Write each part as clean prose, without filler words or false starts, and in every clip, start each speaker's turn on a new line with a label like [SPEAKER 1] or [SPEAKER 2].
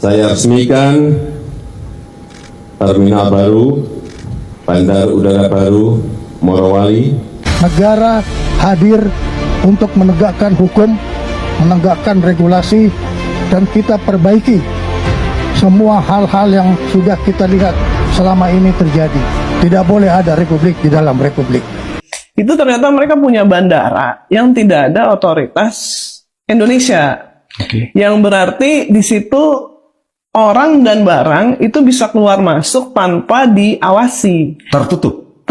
[SPEAKER 1] Saya resmikan terminal baru, bandar udara baru, Morowali.
[SPEAKER 2] Negara hadir untuk menegakkan hukum, menegakkan regulasi, dan kita perbaiki semua hal-hal yang sudah kita lihat selama ini terjadi. Tidak boleh ada republik di dalam republik.
[SPEAKER 3] Itu ternyata mereka punya bandara yang tidak ada otoritas Indonesia. Yang berarti di situ orang dan barang itu bisa keluar masuk tanpa diawasi.
[SPEAKER 4] Tertutup.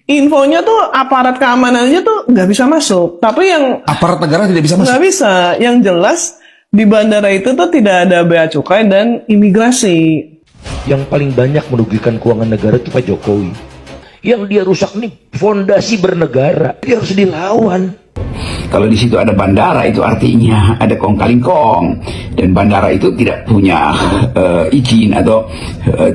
[SPEAKER 3] Infonya tuh aparat keamanan aja tuh nggak bisa masuk. Tapi yang
[SPEAKER 4] Aparat negara tidak bisa masuk.
[SPEAKER 3] nggak bisa. Yang jelas di bandara itu tuh tidak ada bea cukai dan imigrasi.
[SPEAKER 5] Yang paling banyak merugikan keuangan negara itu Pak Jokowi. Yang dia rusak nih fondasi bernegara. Dia harus dilawan.
[SPEAKER 6] Kalau di situ ada bandara, itu artinya ada kong kali kong, dan bandara itu tidak punya izin atau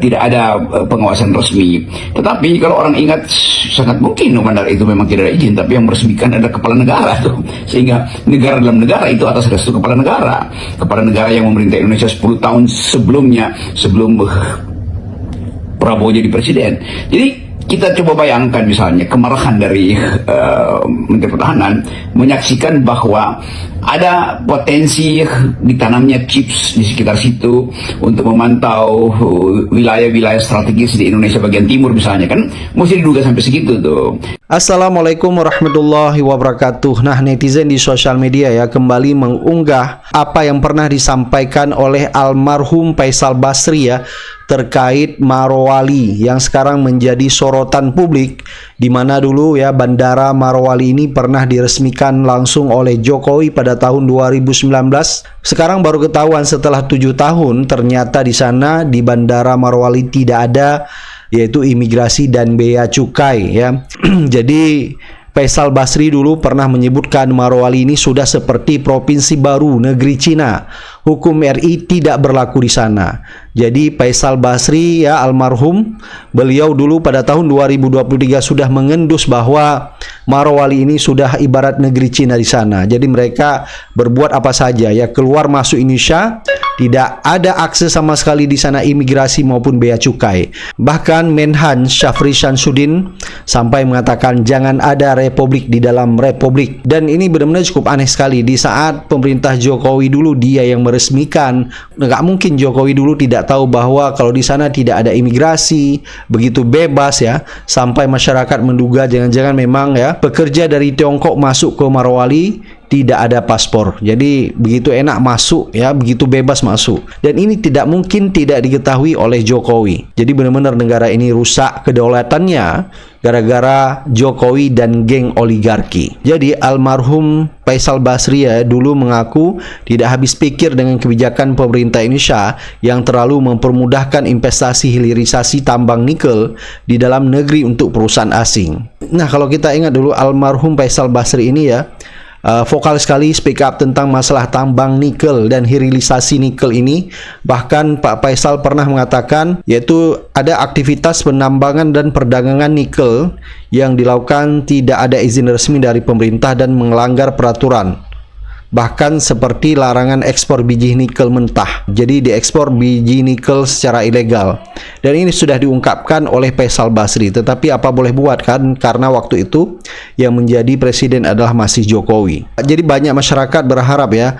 [SPEAKER 6] tidak ada pengawasan resmi. Tetapi kalau orang ingat, sangat mungkin bandara itu memang tidak ada izin, tapi yang meresmikan ada kepala negara tuh. Sehingga negara dalam negara itu atas restu kepala negara yang memerintah Indonesia 10 tahun sebelumnya, sebelum Prabowo jadi presiden. Jadi kita coba bayangkan misalnya kemarahan dari Menteri Pertahanan menyaksikan bahwa ada potensi ditanamnya chips di sekitar situ untuk memantau wilayah-wilayah strategis di Indonesia bagian timur misalnya, kan mesti diduga sampai segitu tuh.
[SPEAKER 7] Assalamualaikum warahmatullahi wabarakatuh. Nah, netizen di sosial media ya kembali mengunggah apa yang pernah disampaikan oleh almarhum Faisal Basri ya terkait Morowali yang sekarang menjadi sorotan publik, di mana dulu ya bandara Morowali ini pernah diresmikan langsung oleh Jokowi pada tahun 2019. Sekarang baru ketahuan setelah 7 tahun ternyata di sana di bandara Morowali tidak ada yaitu imigrasi dan bea cukai ya. Jadi Faisal Basri dulu pernah menyebutkan Morowali ini sudah seperti provinsi baru negeri Cina. Hukum RI tidak berlaku di sana. Jadi Faisal Basri ya almarhum, beliau dulu pada tahun 2023 sudah mengendus bahwa Morowali ini sudah ibarat negeri Cina di sana. Jadi mereka berbuat apa saja ya, keluar masuk Indonesia, tidak ada akses sama sekali di sana imigrasi maupun bea cukai. Bahkan Menhan Syafri Syamsuddin sampai mengatakan jangan ada republik di dalam republik. Dan ini benar-benar cukup aneh sekali. Di saat pemerintah Jokowi dulu dia yang meresmikan, nggak mungkin Jokowi dulu tidak tahu bahwa kalau di sana tidak ada imigrasi, begitu bebas ya, sampai masyarakat menduga jangan-jangan memang ya pekerja dari Tiongkok masuk ke Morowali tidak ada paspor. Jadi begitu enak masuk ya, begitu bebas masuk. Dan ini tidak mungkin tidak diketahui oleh Jokowi. Jadi benar-benar negara ini rusak kedaulatannya gara-gara Jokowi dan geng oligarki. Jadi almarhum Faisal Basri ya dulu mengaku tidak habis pikir dengan kebijakan pemerintah Indonesia yang terlalu mempermudahkan investasi hilirisasi tambang nikel di dalam negeri untuk perusahaan asing. Nah, kalau kita ingat dulu almarhum Faisal Basri ini ya vokal sekali speak up tentang masalah tambang nikel dan hilirisasi nikel ini. Bahkan Pak Faisal pernah mengatakan yaitu ada aktivitas penambangan dan perdagangan nikel yang dilakukan tidak ada izin resmi dari pemerintah dan melanggar peraturan. Bahkan seperti larangan ekspor biji nikel mentah. Jadi diekspor biji nikel secara ilegal. Dan ini sudah diungkapkan oleh Faisal Basri. Tetapi apa boleh buat kan, karena waktu itu yang menjadi presiden adalah masih Jokowi. Jadi banyak masyarakat berharap ya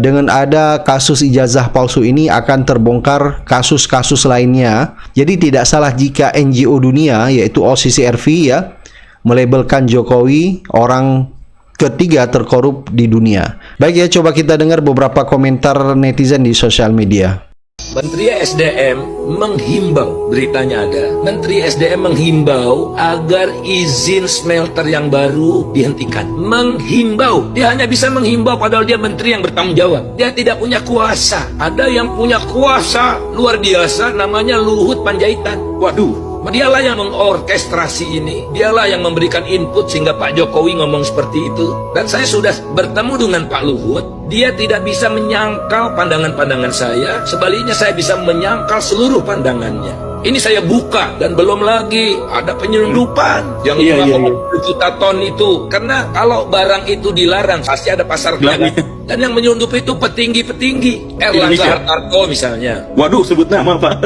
[SPEAKER 7] dengan ada kasus ijazah palsu ini akan terbongkar kasus-kasus lainnya. Jadi tidak salah jika NGO dunia yaitu OCCRV ya melabelkan Jokowi orang ketiga terkorup di dunia. Baik ya, coba kita dengar beberapa komentar netizen di sosial media.
[SPEAKER 8] Menteri SDM menghimbau, beritanya ada, Menteri SDM menghimbau agar izin smelter yang baru dihentikan. Menghimbau, dia hanya bisa menghimbau padahal dia menteri yang bertanggung jawab. Dia tidak punya kuasa. Ada yang punya kuasa luar biasa, namanya Luhut Panjaitan. Waduh, dialah yang mengorkestrasi ini. Dialah yang memberikan input sehingga Pak Jokowi ngomong seperti itu. Dan saya sudah bertemu dengan Pak Luhut. Dia tidak bisa menyangkal pandangan-pandangan saya. Sebaliknya saya bisa menyangkal seluruh pandangannya. Ini saya buka dan belum lagi ada penyelundupan yang 5,7 juta ton itu. Karena kalau barang itu dilarang pasti ada pasar gelap. Dan yang menyelundup itu petinggi-petinggi. Erlangga Hartarto misalnya.
[SPEAKER 4] Waduh, sebut nama Pak.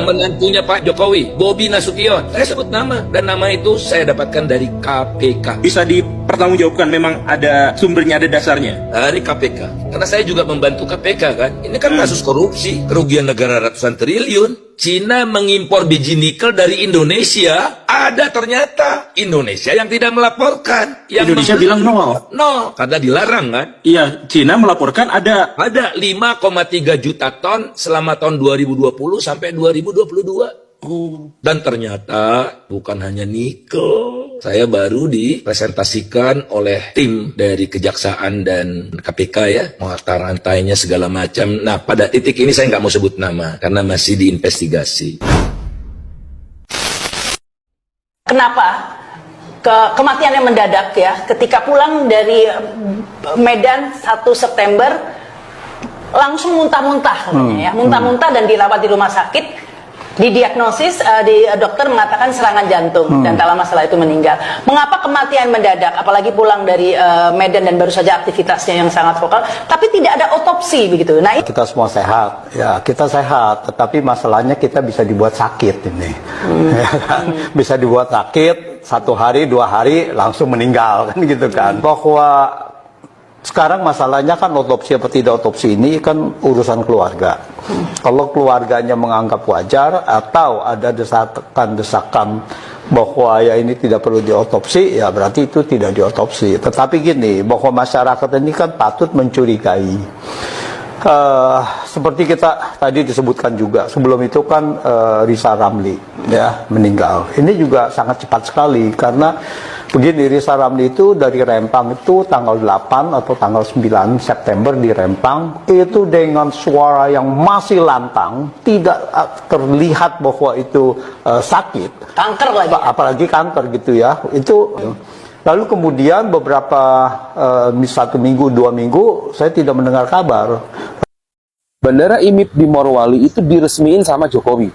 [SPEAKER 8] Menantunya Pak Jokowi, Bobi Nasution. Saya sebut nama dan nama itu saya dapatkan dari KPK.
[SPEAKER 4] Bisa dipertanggungjawabkan, memang ada sumbernya, ada dasarnya.
[SPEAKER 8] Dari KPK. Karena saya juga membantu KPK kan. Ini kan kasus korupsi, kerugian negara ratusan triliun. Cina mengimpor biji nikel dari Indonesia. Ada ternyata Indonesia yang tidak melaporkan. Yang
[SPEAKER 4] Indonesia bilang nol.
[SPEAKER 8] Nol, karena dilarang kan.
[SPEAKER 4] Iya, Cina melaporkan ada.
[SPEAKER 8] Ada 5,3 juta ton selama tahun 2020 sampai 2022. Dan ternyata bukan hanya nikel. Saya baru dipresentasikan oleh tim dari Kejaksaan dan KPK ya, mata rantainya segala macam. Nah, pada titik ini saya nggak mau sebut nama karena masih diinvestigasi.
[SPEAKER 9] Kenapa? Kematian yang mendadak ya, ketika pulang dari Medan 1 September langsung muntah-muntah katanya ya, muntah-muntah dan dirawat di rumah sakit. Didiagnosis, dokter mengatakan serangan jantung dan tak lama setelah itu meninggal. Mengapa kematian mendadak, apalagi pulang dari Medan dan baru saja aktivitasnya yang sangat vokal, tapi tidak ada otopsi begitu. Nah,
[SPEAKER 10] kita semua sehat, ya kita sehat, tetapi masalahnya kita bisa dibuat sakit ini, ya kan? Bisa dibuat sakit 1 hari 2 hari langsung meninggal kan gitu kan. Bahwa sekarang masalahnya kan otopsi apa tidak otopsi ini kan urusan keluarga. Kalau keluarganya menganggap wajar atau ada desakan-desakan bahwa ya ini tidak perlu diotopsi, ya berarti itu tidak diotopsi. Tetapi gini, bahwa masyarakat ini kan patut mencurigai. Seperti kita tadi disebutkan juga, sebelum itu kan Risa Ramli ya meninggal. Ini juga sangat cepat sekali karena begini, Risa Ramli itu dari Rempang itu tanggal 8 atau tanggal 9 September di Rempang itu dengan suara yang masih lantang, tidak terlihat bahwa itu sakit.
[SPEAKER 9] kanker lagi.
[SPEAKER 10] Apalagi kanker gitu ya. Itu lalu kemudian beberapa 1 minggu 2 minggu saya tidak mendengar kabar.
[SPEAKER 11] Bandara IMIP di Morowali itu diresmiin sama Jokowi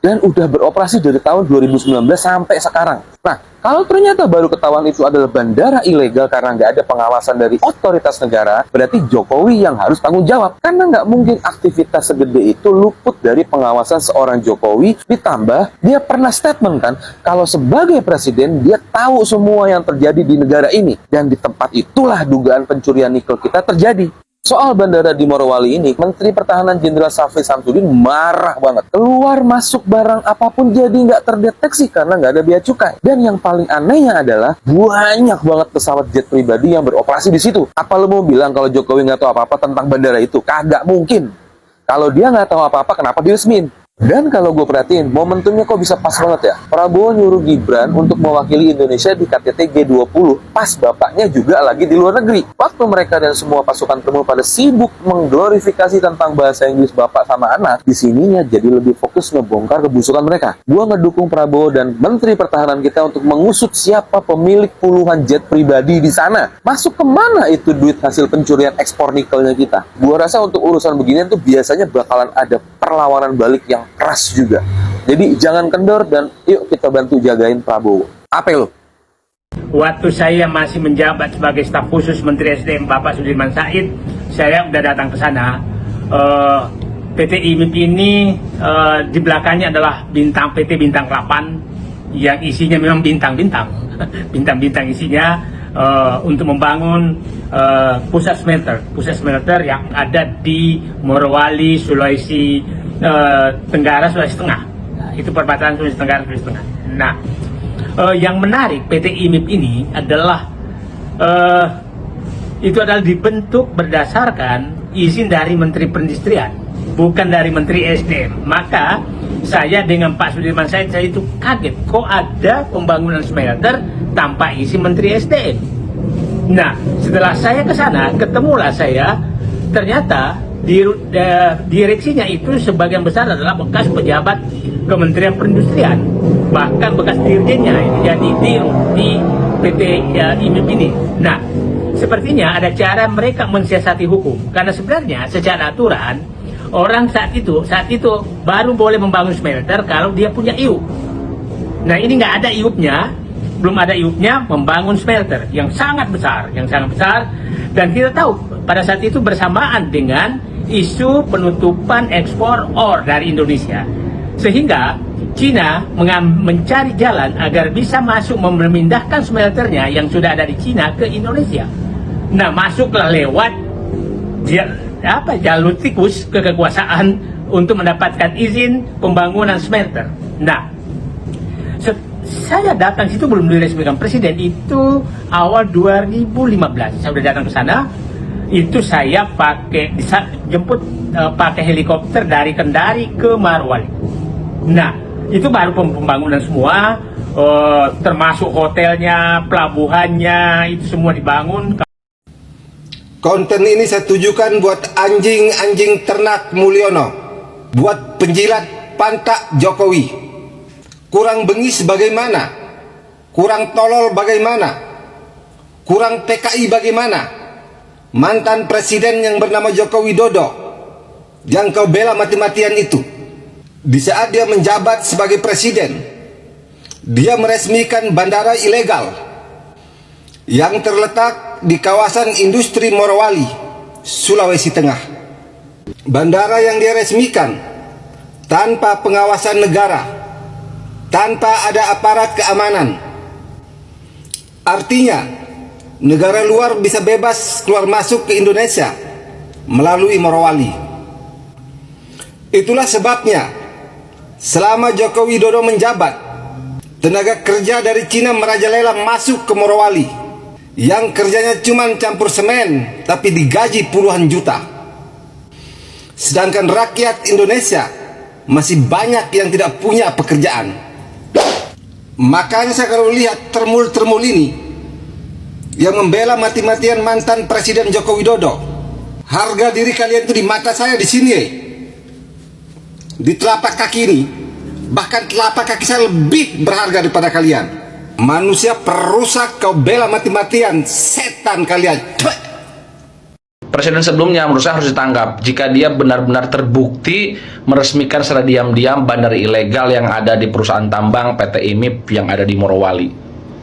[SPEAKER 11] dan udah beroperasi dari tahun 2019 sampai sekarang. Nah, kalau ternyata baru ketahuan itu adalah bandara ilegal karena nggak ada pengawasan dari otoritas negara, berarti Jokowi yang harus tanggung jawab. Karena nggak mungkin aktivitas segede itu luput dari pengawasan seorang Jokowi, ditambah dia pernah statement kan, kalau sebagai presiden dia tahu semua yang terjadi di negara ini. Dan di tempat itulah dugaan pencurian nikel kita terjadi. Soal bandara di Morowali ini, Menteri Pertahanan Jenderal Syafri Samsudin marah banget. Keluar masuk barang apapun jadi nggak terdeteksi karena nggak ada bea cukai. Dan yang paling anehnya adalah banyak banget pesawat jet pribadi yang beroperasi di situ. Apa lo mau bilang kalau Jokowi nggak tahu apa-apa tentang bandara itu? Kagak mungkin. Kalau dia nggak tahu apa-apa, kenapa diresmin? Dan kalau gue perhatiin, momentumnya kok bisa pas banget ya. Prabowo nyuruh Gibran untuk mewakili Indonesia di KTT G20, pas bapaknya juga lagi di luar negeri. Waktu mereka dan semua pasukan temu pada sibuk mengglorifikasi tentang bahasa Inggris bapak sama anak, di sininya jadi lebih fokus ngebongkar kebusukan mereka. Gue ngedukung Prabowo dan Menteri Pertahanan kita untuk mengusut siapa pemilik puluhan jet pribadi di sana. Masuk kemana itu duit hasil pencurian ekspor nikelnya kita? Gue rasa untuk urusan beginian tuh biasanya bakalan ada perlawanan balik yang keras juga. Jadi jangan kendor dan yuk kita bantu jagain Prabowo. Apa lo?
[SPEAKER 12] Waktu saya masih menjabat sebagai staf khusus Menteri SDM Bapak Sudirman Said, saya udah datang ke sana. PT IMIP ini di belakangnya adalah PT Bintang 8 yang isinya memang bintang-bintang. Bintang-bintang isinya untuk membangun pusat smelter yang ada di Morowali, Sulawesi Tenggara, Sulawesi Tengah. Itu perbatasan Sulawesi Tenggara, Sulawesi Tengah. Nah, yang menarik PT IMIP ini adalah itu adalah dibentuk berdasarkan izin dari Menteri Perindustrian, bukan dari Menteri SDM. Maka saya dengan Pak Sudirman Said, saya itu kaget kok ada pembangunan smelter tanpa izin Menteri SDM. Nah, setelah saya ke sana, ketemulah saya, ternyata direksinya itu sebagian besar adalah bekas pejabat Kementerian Perindustrian, bahkan bekas dirjennya itu jadi di PT IMIP ini. Nah, sepertinya ada cara mereka mensiasati hukum, karena sebenarnya secara aturan Orang saat itu baru boleh membangun smelter kalau dia punya IUP. Nah ini nggak ada IUP-nya, belum ada IUP-nya membangun smelter yang sangat besar, dan kita tahu pada saat itu bersamaan dengan isu penutupan ekspor ore dari Indonesia, sehingga Cina mencari jalan agar bisa masuk memindahkan smelternya yang sudah ada di Cina ke Indonesia. Nah masuklah lewat jalur tikus ke kekuasaan untuk mendapatkan izin pembangunan smelter. Nah, saya datang situ belum diresmikan presiden, itu awal 2015. Saya sudah datang ke sana. Itu saya jemput pakai helikopter dari Kendari ke Morowali. Nah, itu baru pembangunan semua, termasuk hotelnya, pelabuhannya, itu semua dibangun.
[SPEAKER 13] Konten ini saya tujukan buat anjing-anjing ternak Mulyono, buat penjilat pantak Jokowi. Kurang bengis bagaimana? Kurang tolol bagaimana? Kurang PKI bagaimana? Mantan presiden yang bernama Joko Widodo, yang kau bela mati-matian itu, di saat dia menjabat sebagai presiden, dia meresmikan bandara ilegal yang terletak di kawasan industri Morowali, Sulawesi Tengah. Bandara yang dia resmikan tanpa pengawasan negara, tanpa ada aparat keamanan. Artinya, negara luar bisa bebas keluar masuk ke Indonesia melalui Morowali. Itulah sebabnya, selama Joko Widodo menjabat, tenaga kerja dari Cina merajalela masuk ke Morowali, yang kerjanya cuma campur semen tapi digaji puluhan juta. Sedangkan rakyat Indonesia masih banyak yang tidak punya pekerjaan. Makanya saya kalau lihat termul-termul ini yang membela mati-matian mantan Presiden Joko Widodo, harga diri kalian itu di mata saya di sini, di telapak kaki ini, bahkan telapak kaki saya lebih berharga daripada kalian. Manusia perusak, kau bela mati-matian, setan kalian.
[SPEAKER 14] Presiden sebelumnya menurut saya harus ditangkap jika dia benar-benar terbukti meresmikan secara diam-diam bandar ilegal yang ada di perusahaan tambang PT IMIP yang ada di Morowali.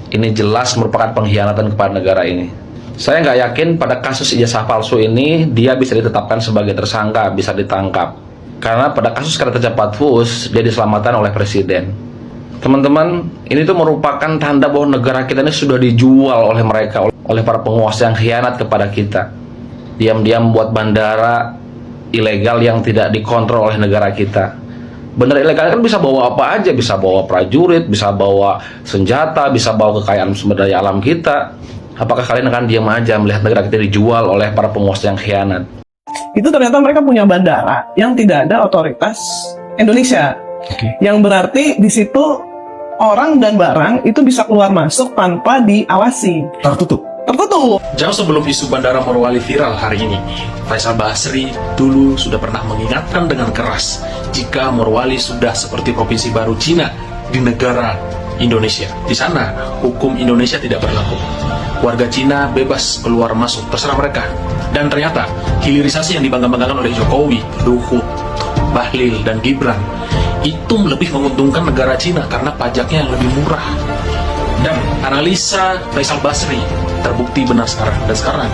[SPEAKER 14] Ini jelas merupakan pengkhianatan kepada negara ini. Saya nggak yakin pada kasus ijazah palsu ini dia bisa ditetapkan sebagai tersangka, bisa ditangkap. Karena pada kasus Kereta Cepat Wus dia diselamatkan oleh Presiden. Teman-teman, ini tuh merupakan tanda bahwa negara kita ini sudah dijual oleh mereka, oleh para penguasa yang khianat kepada kita. Diam-diam buat bandara ilegal yang tidak dikontrol oleh negara kita. Bandara ilegal kan bisa bawa apa aja, bisa bawa prajurit, bisa bawa senjata, bisa bawa kekayaan sumber daya alam kita. Apakah kalian akan diam aja melihat negara kita dijual oleh para penguasa yang khianat?
[SPEAKER 3] Itu ternyata mereka punya bandara yang tidak ada otoritas Indonesia. Yang berarti di situ orang dan barang itu bisa keluar masuk tanpa diawasi. Tertutup.
[SPEAKER 15] Jauh sebelum isu bandara Morowali viral hari ini, Faisal Basri dulu sudah pernah mengingatkan dengan keras jika Morowali sudah seperti provinsi baru Cina di negara Indonesia. Di sana, hukum Indonesia tidak berlaku. Warga Cina bebas keluar masuk, terserah mereka. Dan ternyata, hilirisasi yang dibangga-banggakan oleh Jokowi, Luhut, Bahlil, dan Gibran itu lebih menguntungkan negara Cina karena pajaknya yang lebih murah. Dan analisa Faisal Basri terbukti benar sekarang. Dan sekarang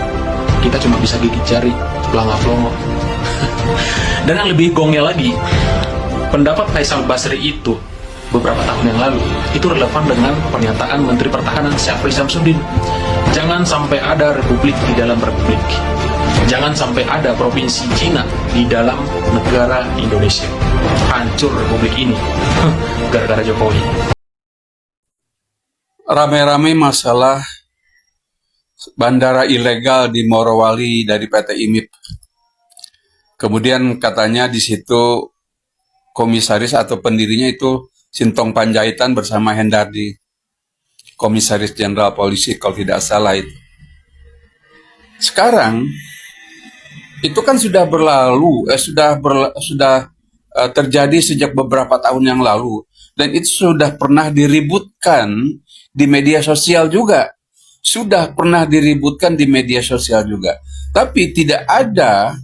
[SPEAKER 15] kita cuma bisa gigit jari, pelangga-pelongo. Dan yang lebih gongnya lagi, pendapat Faisal Basri itu beberapa tahun yang lalu itu relevan dengan pernyataan Menteri Pertahanan Syafri Samsudin. Jangan sampai ada republik di dalam republik. Jangan sampai ada provinsi Cina di dalam negara Indonesia. Hancur republik ini gara-gara Jokowi.
[SPEAKER 16] Rame-rame masalah bandara ilegal di Morowali dari PT IMIP. Kemudian katanya di situ komisaris atau pendirinya itu Sintong Panjaitan bersama Hendardi, Komisaris Jenderal Polisi kalau tidak salah itu. Sekarang itu kan sudah berlalu, sudah terjadi sejak beberapa tahun yang lalu, dan itu sudah pernah diributkan di media sosial juga. Sudah pernah diributkan di media sosial juga. Tapi tidak ada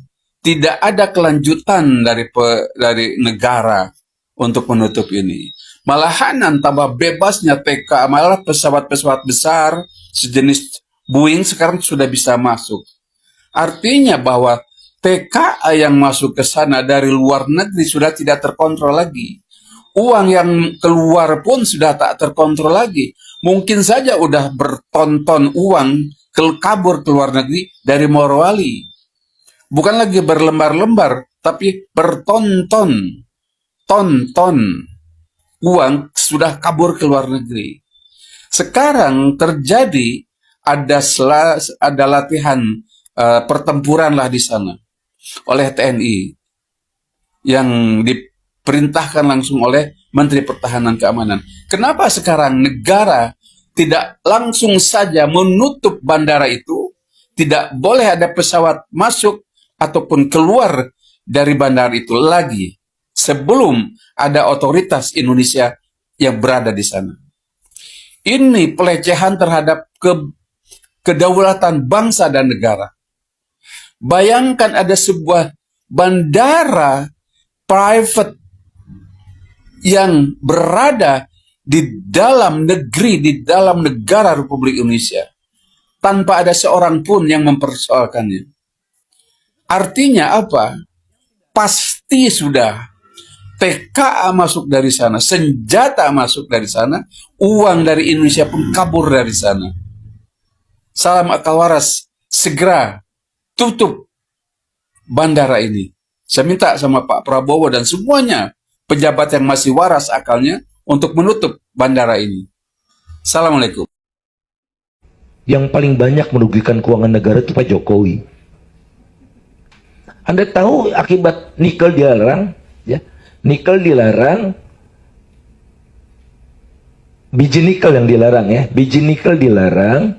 [SPEAKER 16] tidak ada kelanjutan dari negara untuk menutup ini. Malahan tambah bebasnya TK, malah pesawat-pesawat besar sejenis Boeing sekarang sudah bisa masuk. Artinya bahwa TKA yang masuk ke sana dari luar negeri sudah tidak terkontrol lagi. Uang yang keluar pun sudah tak terkontrol lagi. Mungkin saja udah bertonton uang kabur ke luar negeri dari Morowali. Bukan lagi berlembar-lembar, tapi bertonton. Tonton uang sudah kabur ke luar negeri. Sekarang terjadi ada latihan pertempuran lah di sana oleh TNI yang diperintahkan langsung oleh Menteri Pertahanan Keamanan. Kenapa sekarang negara tidak langsung saja menutup bandara itu, tidak boleh ada pesawat masuk ataupun keluar dari bandara itu lagi sebelum ada otoritas Indonesia yang berada di sana? Ini pelecehan terhadap kedaulatan bangsa dan negara. Bayangkan ada sebuah bandara private yang berada di dalam negeri, di dalam negara Republik Indonesia, tanpa ada seorang pun yang mempersoalkannya. Artinya apa? Pasti sudah TKA masuk dari sana, senjata masuk dari sana, uang dari Indonesia pun kabur dari sana. Salam akal waras, segera tutup bandara ini. Saya minta sama Pak Prabowo dan semuanya pejabat yang masih waras akalnya untuk menutup bandara ini. Assalamualaikum.
[SPEAKER 5] Yang paling banyak merugikan keuangan negara itu Pak Jokowi. Anda tahu akibat nikel dilarang, ya? Nikel dilarang, biji nikel yang dilarang, ya. Biji nikel dilarang.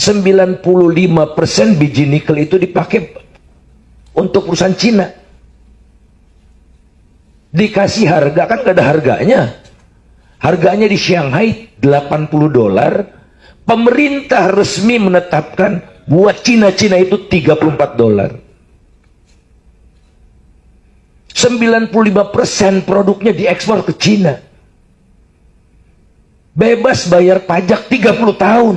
[SPEAKER 5] 95% biji nikel itu dipakai untuk perusahaan Cina. Dikasih harga, kan gak ada harganya. Harganya di Shanghai $80. Pemerintah resmi menetapkan buat Cina-Cina itu $34. 95% produknya diekspor ke Cina. Bebas bayar pajak 30 tahun.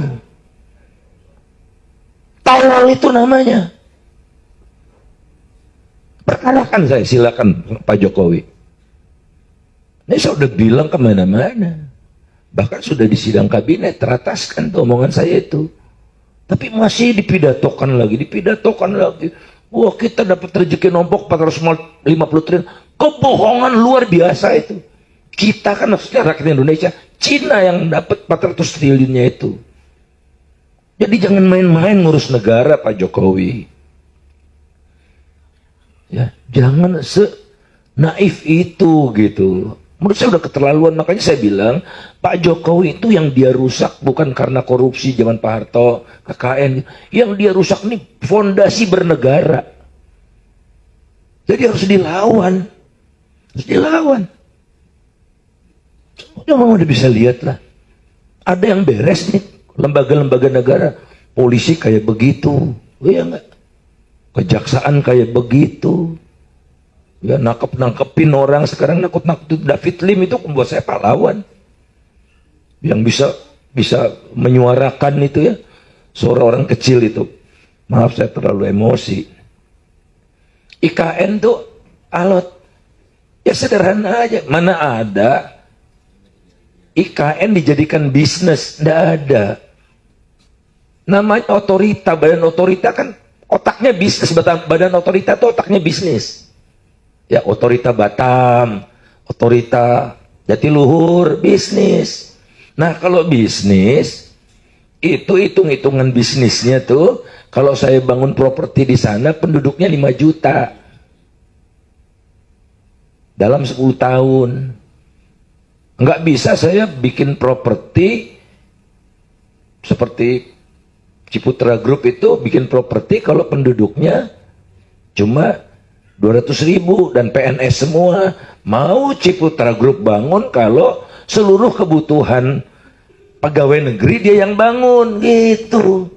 [SPEAKER 5] Tolol itu namanya. Perkarakan saya, silakan Pak Jokowi. Ini saya udah bilang kemana-mana. Bahkan sudah di sidang kabinet terataskan tuh omongan saya itu. Tapi masih dipidatokan lagi. Wah, kita dapat rezeki nombok 450 triliun. Kebohongan luar biasa itu. Kita kan maksudnya rakyat Indonesia, Cina yang dapat 400 triliunnya itu. Jadi jangan main-main ngurus negara Pak Jokowi. Ya, jangan se-naif itu gitu. Menurut saya udah keterlaluan, makanya saya bilang Pak Jokowi itu yang dia rusak bukan karena korupsi zaman Pak Harto, KKN. Yang dia rusak nih fondasi bernegara. Jadi harus dilawan. Harus dilawan. Cuma udah bisa lihat lah. Ada yang beres nih, lembaga-lembaga negara. Polisi kayak begitu. Iya enggak? Kejaksaan kayak begitu. Ya, nangkepin orang. Sekarang nakut-nakut David Lim itu membuat saya pahlawan. Yang bisa menyuarakan itu ya. Suara orang kecil itu. Maaf saya terlalu emosi. IKN tuh alot. Ya sederhana aja. Mana ada IKN dijadikan bisnis? Nggak ada. Namanya otorita. Badan otorita kan otaknya bisnis. Badan otorita tuh otaknya bisnis. Ya, otorita Batam, otorita Jatiluhur, bisnis. Nah, kalau bisnis, itu hitung-hitungan bisnisnya tuh, kalau saya bangun properti di sana, penduduknya 5 juta. Dalam 10 tahun. Nggak bisa saya bikin properti, seperti Ciputra Group itu, bikin properti kalau penduduknya cuma 200.000 dan PNS semua. Mau Ciputra Group bangun kalau seluruh kebutuhan pegawai negeri dia yang bangun gitu.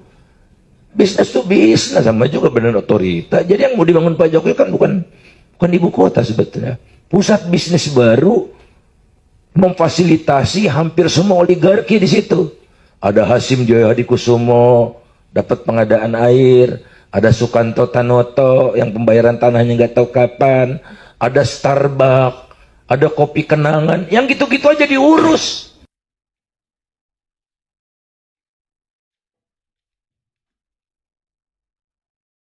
[SPEAKER 5] Bisnis tuh bisnis, sama juga benar otorita. Jadi yang mau dibangun Pak Jokowi kan bukan ibu kota sebetulnya. Pusat bisnis baru, memfasilitasi hampir semua oligarki di situ. Ada Hasim Joyo Hadikusumo dapat pengadaan air, ada Sukanto Tanoto yang pembayaran tanahnya nggak tahu kapan, ada Starbucks, ada Kopi Kenangan, yang gitu-gitu aja diurus.